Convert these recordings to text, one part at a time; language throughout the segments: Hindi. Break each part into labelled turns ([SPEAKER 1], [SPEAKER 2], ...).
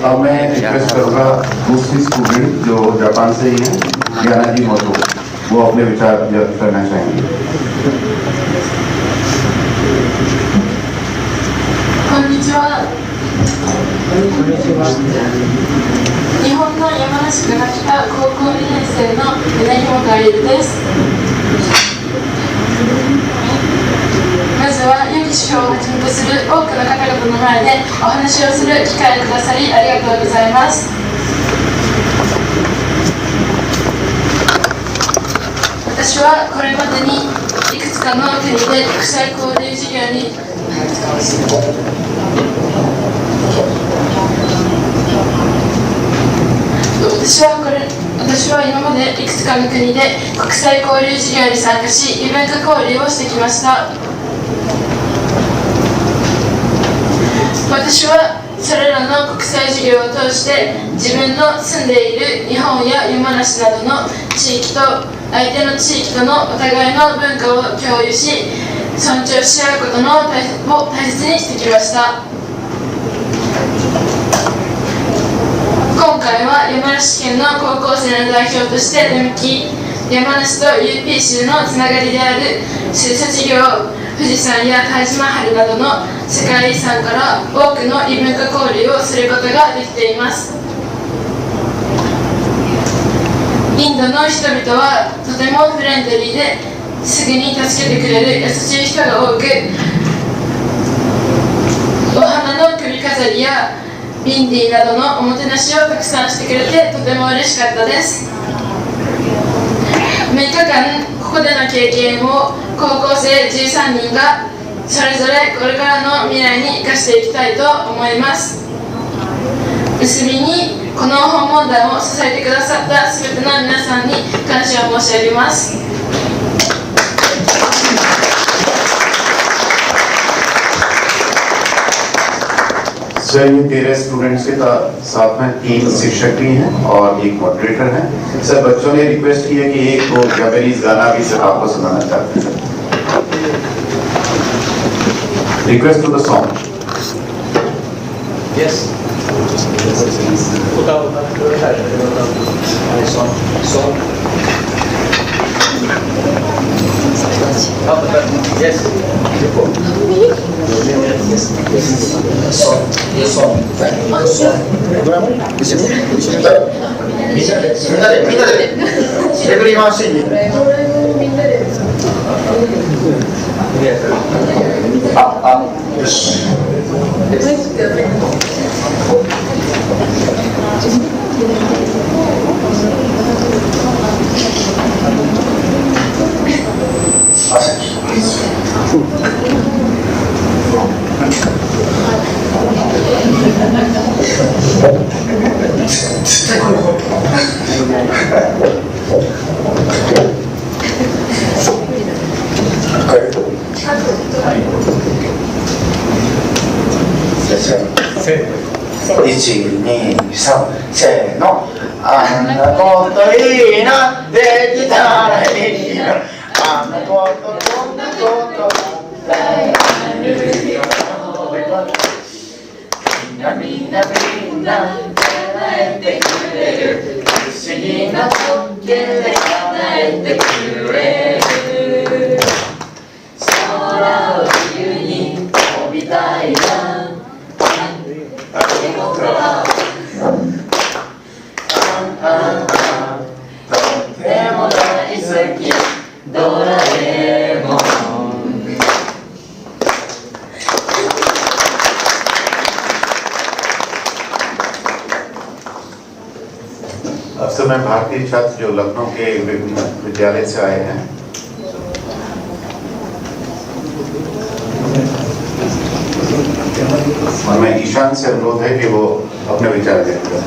[SPEAKER 1] अब मैं रिक्वेस्ट करूँगा दूसरी स्टूडेंट जो जापान से ही है, याना जी मोटो, वो अपने विचार व्यक्त करना चाहेंगे।
[SPEAKER 2] こんにちは。日本の山梨から来た高校2年生の柳本愛理です。まずは良き指標をはじめとする多くの方々の前でお話をする機会をくださりありがとうございます。私はこれまでにいくつかの国で国際交流事業に私は今までいくつかの国で国際交流事業に参加し、異文化交流をしてきました。私はそれらの国際事業を通して自分の住んでいる日本や山梨などの地域と相手の地域とのお互いの文化を共有し、尊重し合うことを大切にしてきました。今回は山梨県の高校生の代表として出向き、山梨と UP 州のつながりである水素事業、富士山やタイジマハルなどの世界遺産から多くの異文化交流をすることができています。インドの人々はとてもフレンドリーですぐに助けてくれる優しい人が多く、お花の首飾りやビンディーなどのおもてなしをたくさんしてくれてとても嬉しかったです。6日間ここでの経験を高校生13人がそれぞれこれからの未来に生かしていきたいと思います。結びにこの訪問団を支えてくださったすべての皆さんに感謝を申し上げます。
[SPEAKER 1] सर 13 स्टूडेंट्स के साथ में 3 शिक्षक भी हैं और एक मॉडरेटर हैं। सर बच्चों ने रिक्वेस्ट की है कि एक वो जापानीज गाना भी सर आपको सुनाना चाहते हैं। Request to the song.
[SPEAKER 3] यसみんなで手振り回していい？よし。1、2、3、せーの。あんなこといいな、できたらいいな。あんなことこんなことみんな叶えてくれる不思議な特権で叶えてくれる空を自由に飛びたいなとっても大好きドラえもん
[SPEAKER 1] अक्सर मैं भारतीय छात्र जो लखनऊ के विभिन्न विद्यालय से आए हैं, और मैं ईशान से अनुरोध है कि वो अपने विचार व्यक्त करें।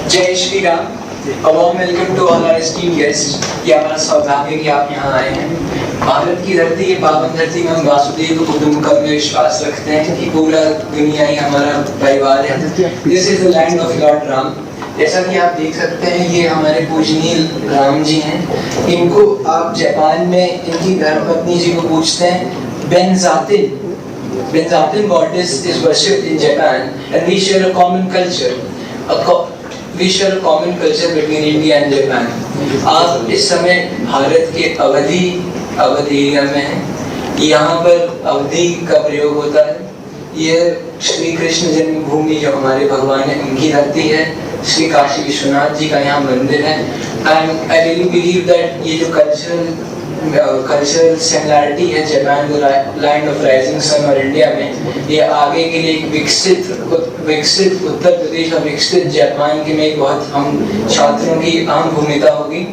[SPEAKER 4] जय Shri Ram. A warm welcome to all our esteemed guests। ये हमारा सौभाग्य है कि आप यहाँ आए हैं। भारत की धरती ये पावन धरती में हम वासुदेव कुटुंबकम में विश्वास रखते हैं कि पूरा दुनिया ही हमारा परिवार है। This is the land of Lord Ram जैसा कि आप देख सकते हैं ये हमारे पूजनीय राम जी हैं। इनको आप जापान में इनकी धर्मपत्नी जी को पूछते हैं। Benzaiten goddess is worshipped in Japan and we share a common culture. We share a common culture between India and Japan. आप इस समय भारत के अवधि एरिया में हैं। यहाँ पर अवधि का प्रयोग होता है। यह श्री कृष्ण जन्मभूमि जो हमारे भगवान है उनकी धरती है। श्री काशी विश्वनाथ जी का यहाँ मंदिर है। And I really believe that ये जो कल्चरल सिमिलरिटी है जापान को लैंड ऑफ राइजिंग सन और इंडिया में, ये आगे के लिए एक विकसित उत्तर प्रदेश और विकसित जापान के में एक बहुत हम छात्रों की अहम भूमिका होगी।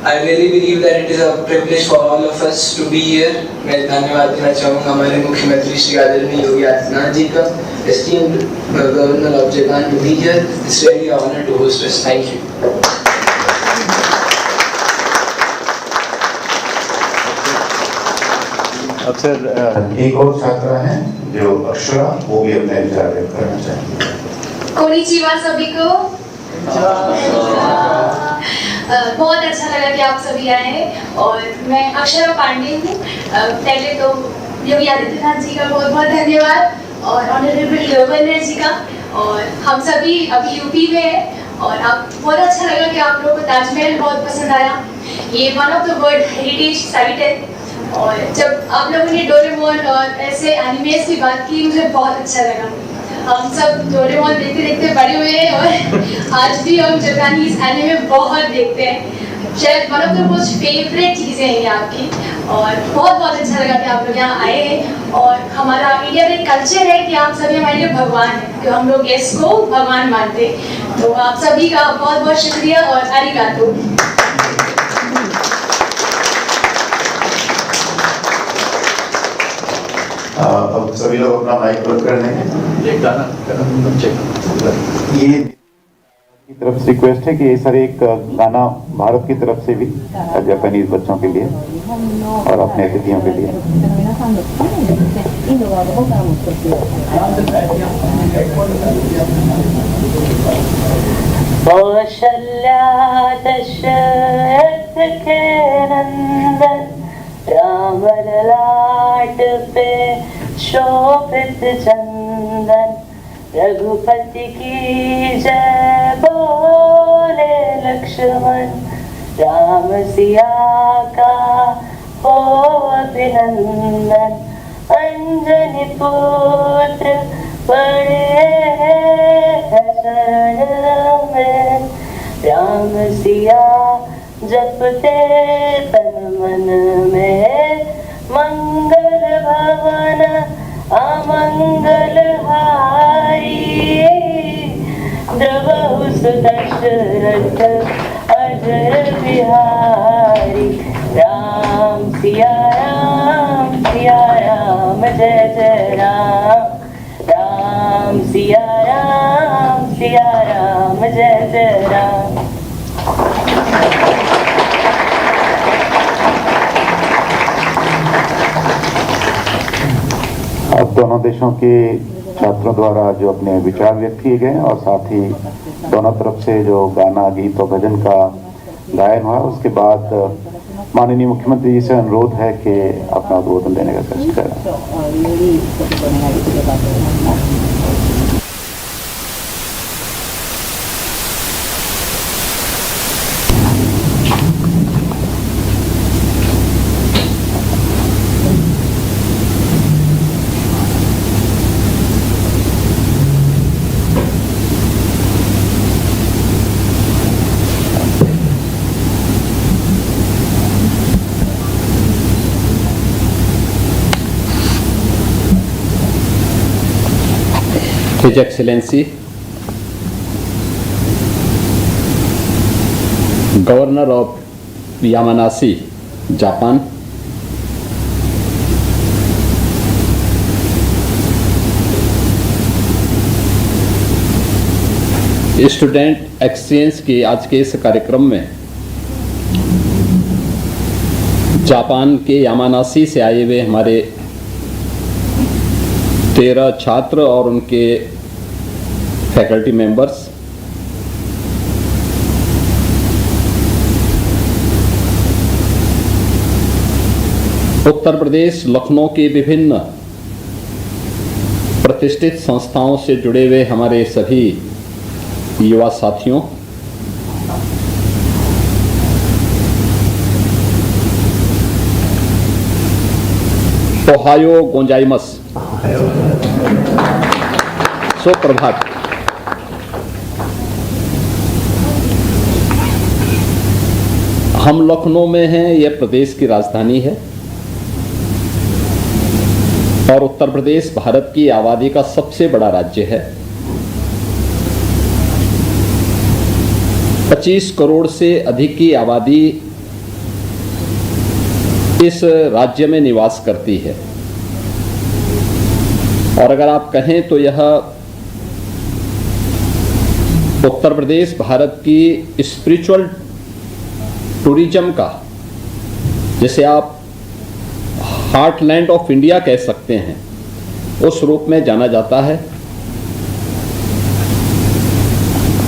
[SPEAKER 4] I really believe that it is a privilege for all of us to be here. मैं धन्यवाद देना चाहूँगा हमारे मुख्यमंत्री श्री आदरणीय योगी आदित्यनाथ जी का, esteemed Governor of Japan to be here. It's really an honor to host us. Thank you.
[SPEAKER 1] अब सर एक और छात्रा हैं जो अक्षरा, वो भी अपने विचार व्यक्त करना चाहेंगे।
[SPEAKER 5] कोनिचिवा सभी को। बहुत अच्छा लगा कि आप सभी आए हैं और मैं अक्षरा पांडे हूँ। पहले तो योगी आदित्यनाथ जी का बहुत बहुत धन्यवाद और ऑनरेबल गवर्नर जी का, और हम सभी अभी यूपी में हैं और आप बहुत अच्छा लगा कि आप लोगों को ताजमहल बहुत पसंद आया। ये one of the world heritage site है और जब आप लोगों ने डोरेमोन और ऐसे एनिमेस की बात की मुझे बहुत अच्छा लगा। हम सब डोरेमोन देखते देखते बड़े हुए हैं और आज भी हम जापानीज एनिमे बहुत देखते हैं। शायद one of the most favourite चीज़ें हैं ये आपकी, और बहुत बहुत अच्छा लगा कि आप लोग यहाँ आए हैं। और हमारा इंडिया में कल्चर है कि आप सभी हमारे लिए भगवान हैं, तो हम लोग गेस्ट को भगवान मानते हैं। तो आप सभी का बहुत बहुत शुक्रिया और आरिगातो।
[SPEAKER 1] अब सभी लोग अपना माइक बंद कर लेंगे।
[SPEAKER 6] एक गाना
[SPEAKER 1] ये की तरफ से रिक्वेस्ट है कि सर एक गाना भारत की तरफ से भी जापानीज बच्चों के लिए और अपने अतिथियों के लिए।
[SPEAKER 3] कौशल्या दशरथ के नंदन, राम ललाट पे शोभित चंदन, रघुपति की जय बोले लक्ष्मण, राम सिया का हो अभिनंदन, अंजनी पुत्र पड़े शरण में, राम सिया जपते तन मन में, मंगल भवन अमंगल हारी, द्रवहु सुदशरथ अजर बिहारी, राम सिया राम जय जय राम, राम सिया राम जय जय राम।
[SPEAKER 1] अब दोनों देशों के छात्रों द्वारा जो अपने विचार व्यक्त किए गए और साथ ही दोनों तरफ से जो गाना, गीत और भजन का गायन हुआ, उसके बाद माननीय मुख्यमंत्री जी से अनुरोध है कि अपना उद्बोधन देने का कष्ट करें।
[SPEAKER 6] His Excellency Governor of Yamanashi, Japan, student exchange के आज के इस कार्यक्रम में जापान के यामानाशी से आए हुए हमारे 13 छात्र और उनके फैकल्टी मेंबर्स, उत्तर प्रदेश लखनऊ के विभिन्न प्रतिष्ठित संस्थाओं से जुड़े हुए हमारे सभी युवा साथियों, ओहायो गोंजाइमस, सुप्रभात। हम लखनऊ में हैं, यह प्रदेश की राजधानी है और उत्तर प्रदेश भारत की आबादी का सबसे बड़ा राज्य है। 25 करोड़ से अधिक की आबादी इस राज्य में निवास करती है और अगर आप कहें तो यह उत्तर प्रदेश भारत की स्पिरिचुअल टूरिज्म का, जिसे आप हार्टलैंड ऑफ इंडिया कह सकते हैं, उस रूप में जाना जाता है।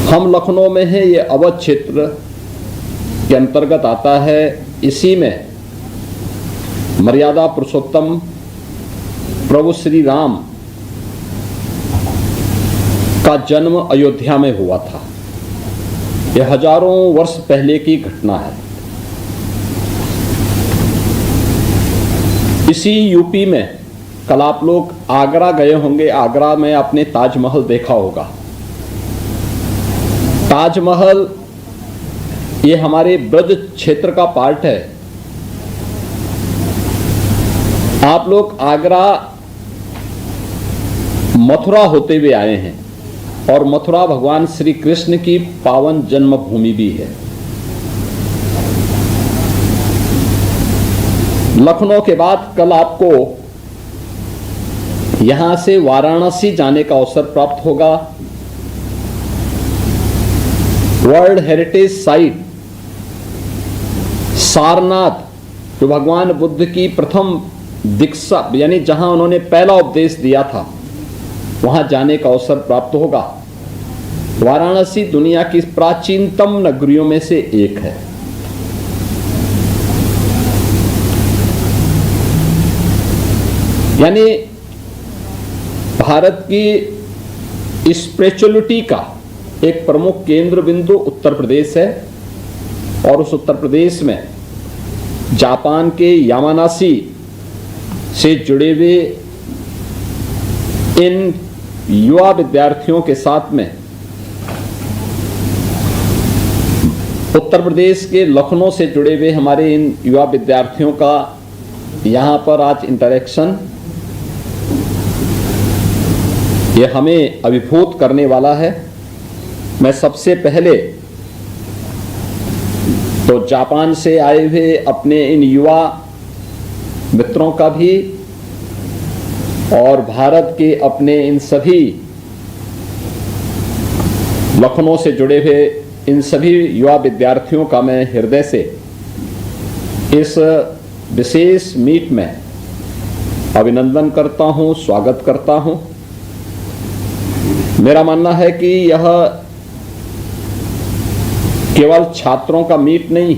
[SPEAKER 6] हम लखनऊ में हैं, ये अवध क्षेत्र के अंतर्गत आता है। इसी में मर्यादा पुरुषोत्तम प्रभु श्री राम का जन्म अयोध्या में हुआ था। यह हजारों वर्ष पहले की घटना है। इसी यूपी में कल आप लोग आगरा गए होंगे। आगरा में आपने ताजमहल देखा होगा। ताजमहल ये हमारे ब्रज क्षेत्र का पार्ट है। आप लोग आगरा मथुरा होते हुए आए हैं और मथुरा भगवान श्री कृष्ण की पावन जन्मभूमि भी है। लखनऊ के बाद कल आपको यहां से वाराणसी जाने का अवसर प्राप्त होगा। वर्ल्ड हेरिटेज साइट सारनाथ, जो भगवान बुद्ध की प्रथम दीक्षा यानी जहां उन्होंने पहला उपदेश दिया था, वहां जाने का अवसर प्राप्त होगा। वाराणसी दुनिया की प्राचीनतम नगरियों में से एक है। यानी भारत की स्पिरिचुअलिटी का एक प्रमुख केंद्र बिंदु उत्तर प्रदेश है और उस उत्तर प्रदेश में जापान के यामानासी से जुड़े हुए इन युवा विद्यार्थियों के साथ में उत्तर प्रदेश के लखनऊ से जुड़े हुए हमारे इन युवा विद्यार्थियों का यहाँ पर आज इंटरेक्शन, ये हमें अभिभूत करने वाला है। मैं सबसे पहले तो जापान से आए हुए अपने इन युवा मित्रों का भी और भारत के अपने इन सभी लखनऊ से जुड़े हुए इन सभी युवा विद्यार्थियों का मैं हृदय से इस विशेष मीट में अभिनंदन करता हूं, स्वागत करता हूं। मेरा मानना है कि यह केवल छात्रों का मीट नहीं,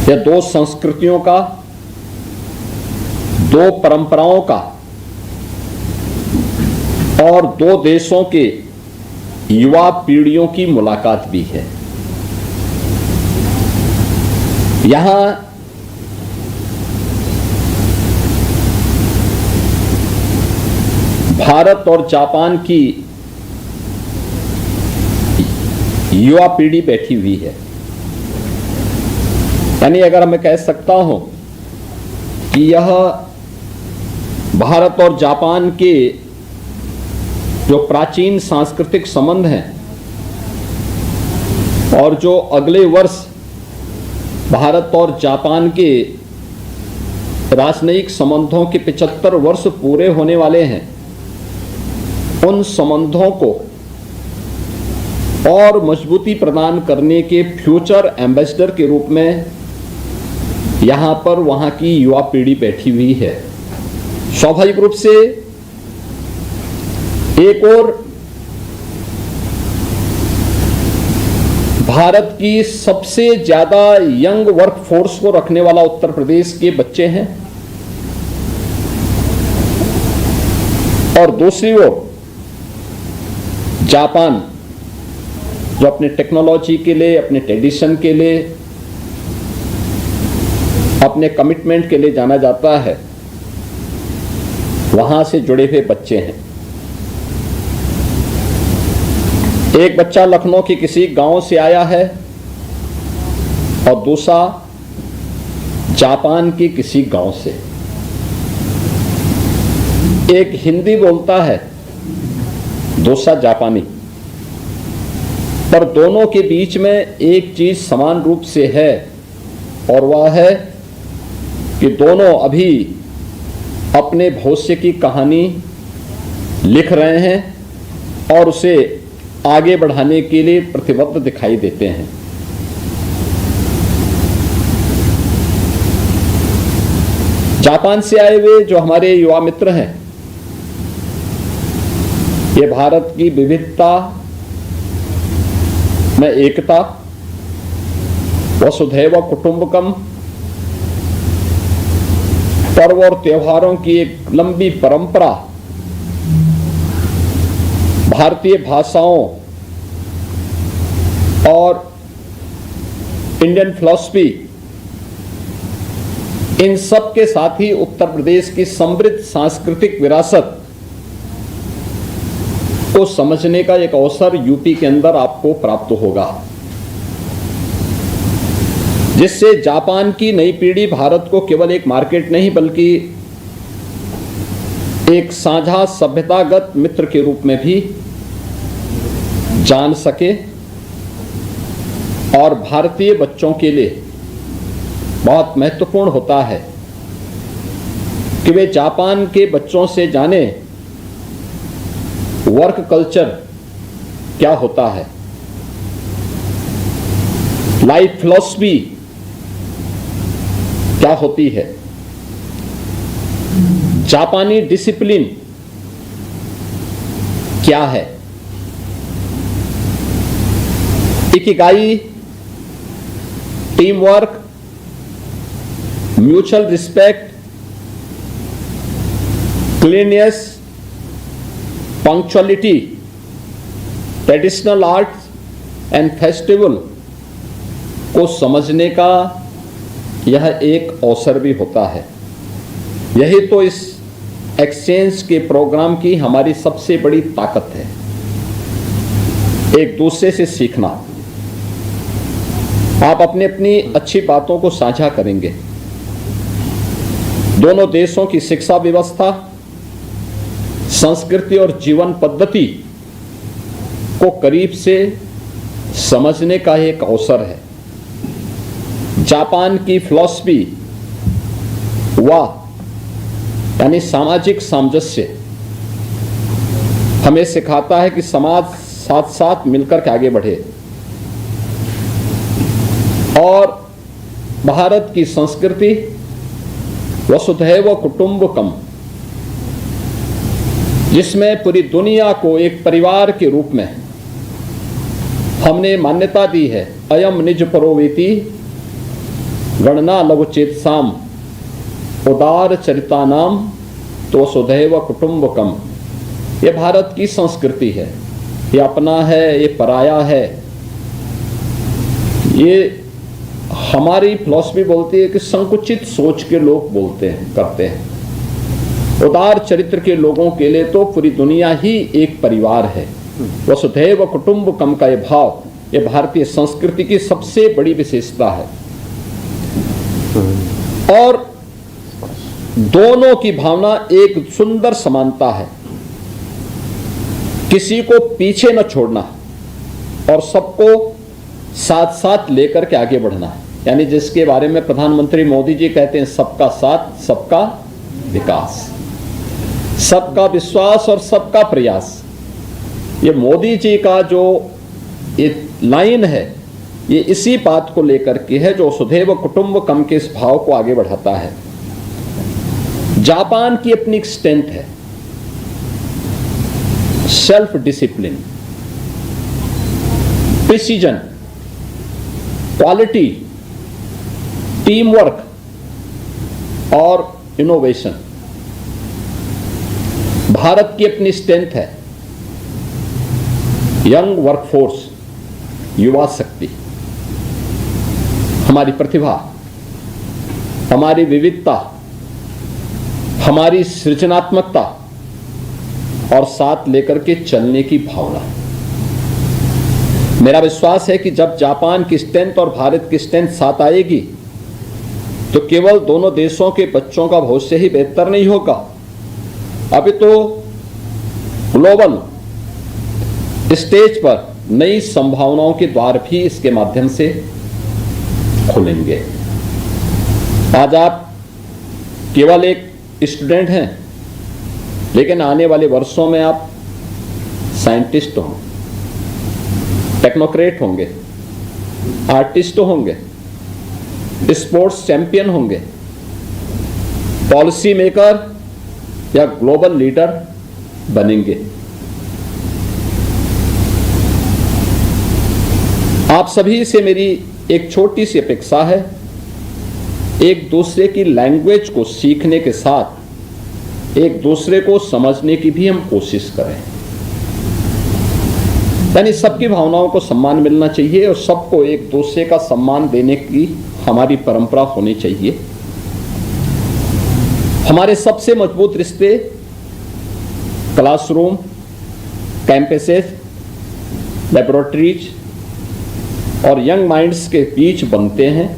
[SPEAKER 6] यह दो संस्कृतियों का, दो परंपराओं का और दो देशों के युवा पीढ़ियों की मुलाकात भी है। यहां भारत और जापान की युवा पीढ़ी बैठी हुई है। यानी अगर मैं कह सकता हूं कि यह भारत और जापान के जो प्राचीन सांस्कृतिक संबंध हैं और जो अगले वर्ष भारत और जापान के राजनयिक संबंधों के 75 वर्ष पूरे होने वाले हैं, उन संबंधों को और मजबूती प्रदान करने के फ्यूचर एम्बेसडर के रूप में यहां पर वहां की युवा पीढ़ी बैठी हुई है। स्वाभाविक रूप से एक और भारत की सबसे ज्यादा यंग वर्क फोर्स को रखने वाला उत्तर प्रदेश के बच्चे हैं, और दूसरी ओर जापान जो अपने टेक्नोलॉजी के लिए, अपने ट्रेडिशन के लिए, अपने कमिटमेंट के लिए जाना जाता है, वहां से जुड़े हुए बच्चे हैं। एक बच्चा लखनऊ के किसी गांव से आया है और दूसरा जापान के किसी गांव से। एक हिंदी बोलता है, दूसरा जापानी, पर दोनों के बीच में एक चीज समान रूप से है, और वह है कि दोनों अभी अपने भविष्य की कहानी लिख रहे हैं और उसे आगे बढ़ाने के लिए प्रतिबद्ध दिखाई देते हैं। जापान से आए हुए जो हमारे युवा मित्र हैं, ये भारत की विविधता में एकता, वसुधैव कुटुंबकम, पर्व और त्योहारों की एक लंबी परंपरा, भारतीय भाषाओं और इंडियन फिलॉसफी, इन सब के साथ ही उत्तर प्रदेश की समृद्ध सांस्कृतिक विरासत को समझने का एक अवसर यूपी के अंदर आपको प्राप्त होगा, जिससे जापान की नई पीढ़ी भारत को केवल एक मार्केट नहीं बल्कि एक साझा सभ्यतागत मित्र के रूप में भी जान सके, और भारतीय बच्चों के लिए बहुत महत्वपूर्ण होता है कि वे जापान के बच्चों से जाने वर्क कल्चर क्या होता है, लाइफ फिलॉसफी क्या होती है, जापानी डिसिप्लिन क्या है, ikigai, team work, mutual respect, cleanliness, punctuality, traditional arts and festival को समझने का यह एक अवसर भी होता है। यही तो इस एक्सचेंज के प्रोग्राम की हमारी सबसे बड़ी ताकत है, एक दूसरे से सीखना। आप अपनी अपनी अच्छी बातों को साझा करेंगे। दोनों देशों की शिक्षा व्यवस्था, संस्कृति और जीवन पद्धति को करीब से समझने का एक अवसर है। जापान की फिलॉसफी यानी सामाजिक सामंजस्य हमें सिखाता है कि समाज साथ साथ मिलकर के आगे बढ़े, और भारत की संस्कृति वसुधैव कुटुंबकम, जिसमें पूरी दुनिया को एक परिवार के रूप में हमने मान्यता दी है। अयम निज परोवेति गणना लघुचेतसाम उदार चरितानाम तो वसुधैव कुटुंबकम। ये भारत की संस्कृति है, ये अपना है, ये पराया है। ये हमारी फिलॉसफी बोलती है कि संकुचित सोच के लोग बोलते हैं, करते हैं। उदार चरित्र के लोगों के लिए तो पूरी दुनिया ही एक परिवार है। वसुधैव कुटुंबकम का ये भाव, ये भारतीय संस्कृति की सबसे बड़ी विशेषता है। और दोनों की भावना एक सुंदर समानता है, किसी को पीछे न छोड़ना और सबको साथ साथ लेकर के आगे बढ़ना, यानी जिसके बारे में प्रधानमंत्री मोदी जी कहते हैं, सबका साथ सबका विकास, सबका विश्वास और सबका प्रयास। ये मोदी जी का जो ये लाइन है, ये इसी बात को लेकर के है, जो वसुधैव कुटुंबकम के इस भाव को आगे बढ़ाता है। जापान की अपनी एक स्ट्रेंथ है, self discipline, precision, quality, team work और इनोवेशन भारत की अपनी स्ट्रेंथ है। यंग वर्कफोर्स, युवा शक्ति, हमारी प्रतिभा, हमारी विविधता, हमारी सृजनात्मकता और साथ लेकर के चलने की भावना। मेरा विश्वास है कि जब जापान की स्ट्रेंथ और भारत की स्ट्रेंथ साथ आएगी तो केवल दोनों देशों के बच्चों का भविष्य ही बेहतर नहीं होगा, अभी तो ग्लोबल स्टेज पर नई संभावनाओं के द्वार भी इसके माध्यम से खुलेंगे। आज आप केवल एक स्टूडेंट हैं, लेकिन आने वाले वर्षों में आप साइंटिस्ट होंगे, टेक्नोक्रेट होंगे, आर्टिस्ट होंगे, स्पोर्ट्स चैंपियन होंगे, पॉलिसी मेकर या ग्लोबल लीडर बनेंगे। आप सभी से मेरी एक छोटी सी अपेक्षा है, एक दूसरे की लैंग्वेज को सीखने के साथ एक दूसरे को समझने की भी हम कोशिश करें। यानी सबकी भावनाओं को सम्मान मिलना चाहिए और सबको एक दूसरे का सम्मान देने की हमारी परंपरा होनी चाहिए। हमारे सबसे मजबूत रिश्ते क्लासरूम, कैंपसेस, लेबोरेटरीज और यंग माइंड्स के बीच बनते हैं।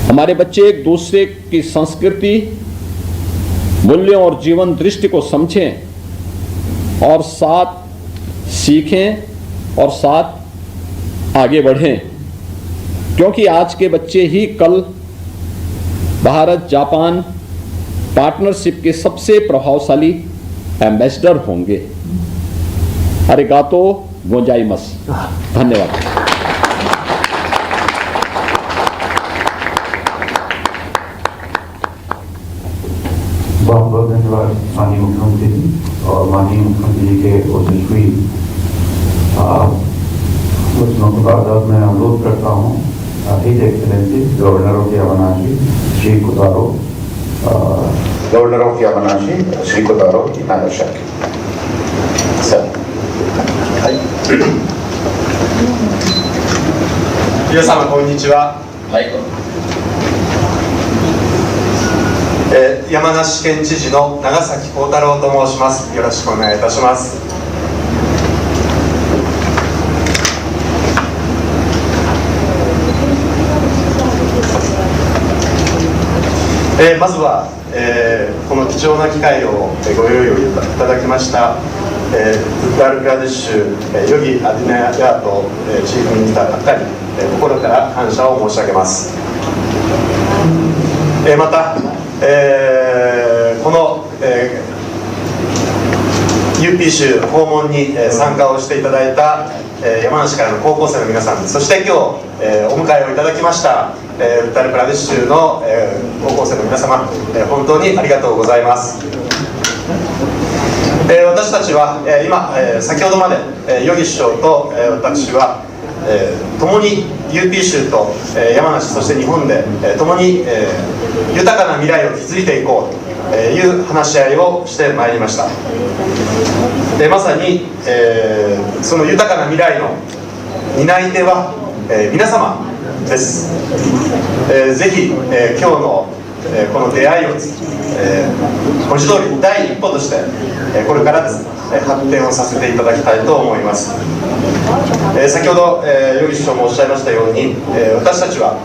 [SPEAKER 6] हमारे बच्चे एक दूसरे की संस्कृति, मूल्यों और जीवन दृष्टि को समझें और साथ सीखें और साथ आगे बढ़ें, क्योंकि आज के बच्चे ही कल भारत जापान पार्टनरशिप के सबसे प्रभावशाली एम्बेसडर होंगे। अरिगातो गोजाइमस। धन्यवाद।
[SPEAKER 1] बहुत बहुत धन्यवाद माननीय मुख्यमंत्री जी और माननीय मुख्यमंत्री जी के ओजस्वी वचनों के बाद अब मैं अनुरोध करता हूँ his excellency governor of Yamanashi Shri Kotaro Nagasaki sir.
[SPEAKER 7] 皆様こんにちは。山梨県知事の長崎幸太郎と申します。よろしくお願いいたします。まずは、この貴重な機会をご用意をいただきましたウッタールプラディッシュヨギ・アディナヤートチーフミニスター方に心から感謝を申し上げます。また、この、UP 州訪問に参加をしていただいた山梨からの高校生の皆さん、そして今日お迎えをいただきましたウッタールプラディッシュの高校生の皆様、本当にありがとうございます。私たちは今先ほどまでヨギ首相と私は共に UP 州と山梨、そして日本で共に豊かな未来を築いていこうという話し合いをしてまいりました。まさにその豊かな未来の担い手は皆様です。ぜひ今日のこの出会いを文字通り第一歩としてこれからですね発展をさせていただきたいと思います。先ほどヨギ首相もおっしゃいましたように私たちは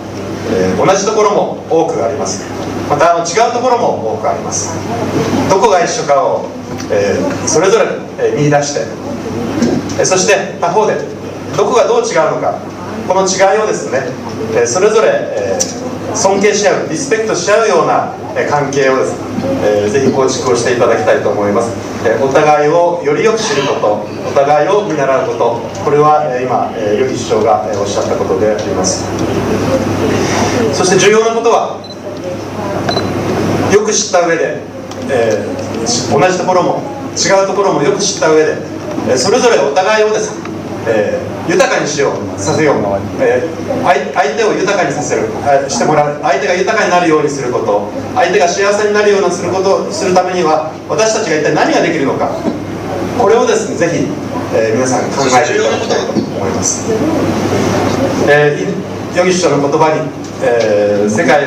[SPEAKER 7] 同じところも多くあります。また違うところも多くあります。どこが一緒かをそれぞれ見出してそして他方でどこがどう違うのか、この違いをですねそれぞれ尊敬し合う、リスペクトし合うような関係をですねぜひ構築をしていただきたいと思います。お互いをよりよく知ること、お互いを見習うこと、これは今ヨギ首相がおっしゃったことであります。そして重要なことはよく知った上で、同じところも違うところもよく知った上でそれぞれお互いをですね豊かにさせよう、相手を豊かにさせる、してもらう、相手が豊かになるようにすること、相手が幸せになるようにするためには私たちが一体何ができるのか、これをですね、ぜひ、皆さん考えていただきたいと思います。ヨギ首相の言葉に、世界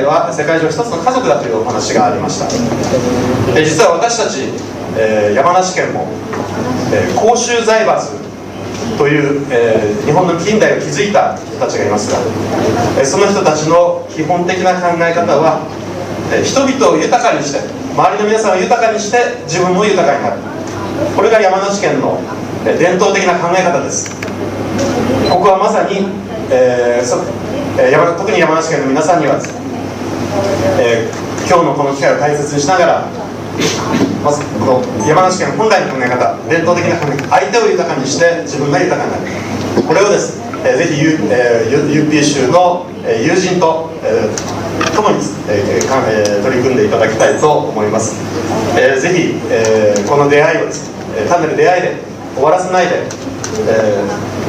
[SPEAKER 7] 中一つの家族だというお話がありました。実は私たち、山梨県も、甲州財閥という、日本の近代を築いた人たちがいますが、その人たちの基本的な考え方は、人々を豊かにして、周りの皆さんを豊かにして自分も豊かになる、これが山梨県の伝統的な考え方です。ここはまさに、特に山梨県の皆さんにはですね、今日のこの機会を大切にしながら、まずこの山梨県本来の考え方、伝統的な考え方、相手を豊かにして自分が豊かになる、これをですね、ぜひ UP 州の友人と共に取り組んでいただきたいと思います。ぜひこの出会いをですね、単なる出会いで終わらせないで、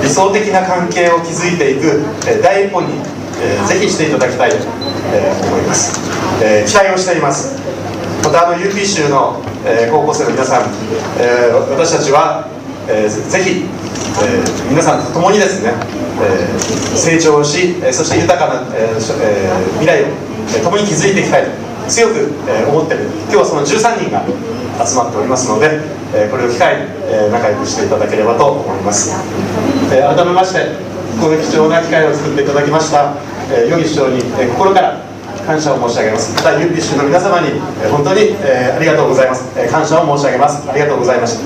[SPEAKER 7] 理想的な関係を築いていく第一歩にぜひしていただきたいと思います。期待をしています。またUP 州の高校生の皆さん、私たちはぜひ皆さんと共にですね、成長し、そして豊かな未来を共に築いていきたいと強く思っている。今日はその13人が集まっておりますので、これを機会に仲良くしていただければと思います。改めましてこの貴重な機会を作っていただきましたヨギ首相に心から感謝を申し上げます。またUP州の皆様に本当にありがとうございます。感謝を申し上げます。ありがとうございました。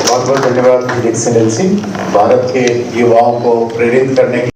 [SPEAKER 8] बहुत बहुत धन्यवाद एक्सेलेंसी। भारत के युवाओं को प्रेरित करने के